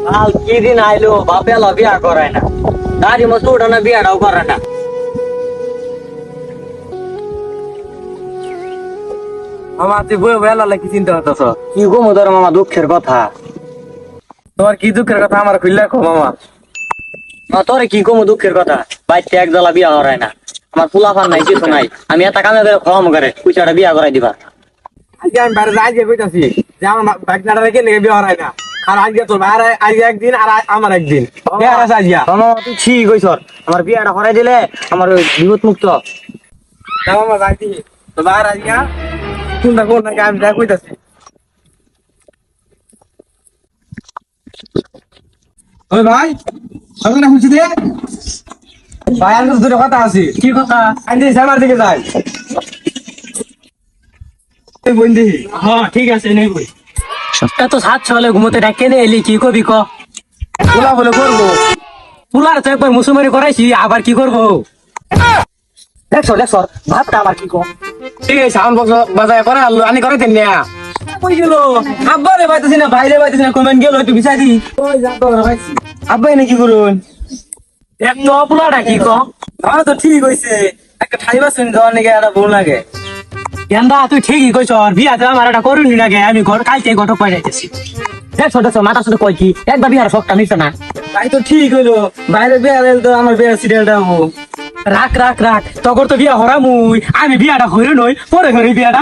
কাল কি দিন আইলো বাপে এলা বিয়া করায় না, গাড়ি মতো উঠানো বিয়াটাও করে না। মামা তুই বই বেলা কি চিন্তা করতেছ? কি গো মোদর মামা দুঃখের কথা। তোমার কি দুঃখের কথা আমার খুললে কো মামা। তোরে কি কমু দুঃখের কথা, বাইতে এক জ্বালা বিয়া করায় না, আমার পোলাপান নাই কিছু নাই, আমি এত কামে করে খম করে কুচাটা বিয়া করাই দিবা। আজকে আমি বাইরে যাই কইতাছি যে আমার বাইক নাটা রেখে নিয়ে বিয়ে হয় না। আর আজকে তোর বাইরে আজকে একদিন আর আমার একদিন বিয়ে আছে আজকে। মামা তুই ঠিক কইছ, আমার বিয়াটা করাই দিলে আমার ওই বিপদ মুক্ত। না মামা যাইতি তো বাইরে আজকে চিন্তা কর না, আমি যাই কইতাছি। ওই ভাই সবাই না খুঁজছি দে ভাই, আমি তো দুটো কথা আছে। কি কথা? আজ আমার দিকে যাই বন্ধি। হ্যাঁ ঠিক আছে নেই বই। এত সাত ছলে ঘুমোতে ডাকে নে এলি কি কবি ক। পোলা বলে করবো পুলার তো একবার মুসুমারি করাইছি, আবার কি করবো? দেখছো দেখছো ভাবটা আমার কি কো। ঠিক আছে সাউন্ড বক্স বাজায় করে আনি করে দেন না। কই গেল? আব্বা রে পাইতেছি না, ভাই রে পাইতেছি না, কমেন্ট গেল একটু বিচাই দি। আব্বাই নাকি করুন এক তো পুলাটা কি ক। আমার তো ঠিক হয়েছে, একটা ঠাইবা শুনি দেওয়ার নাকি একটা ভুল লাগে। কেন্দা তুই ঠিকই কইছ, বিয়াতে আমার এটা করুনি নাকি, আমি ঘর কালকে ঘটক পাই যাইতেছি। দেখছো দেখছো মাথা শুধু কই কি একবার বিহার শখটা মিশে না। তাই তো ঠিক হইলো, বাইরে বিয়ে হলে তো আমার বিয়ের সিরিয়ালটা হবো। রাখ রাখ রাখ, তখন তো বিয়া হরা মুই, আমি বিয়াটা হইরে নই পরে হরি বিয়াটা।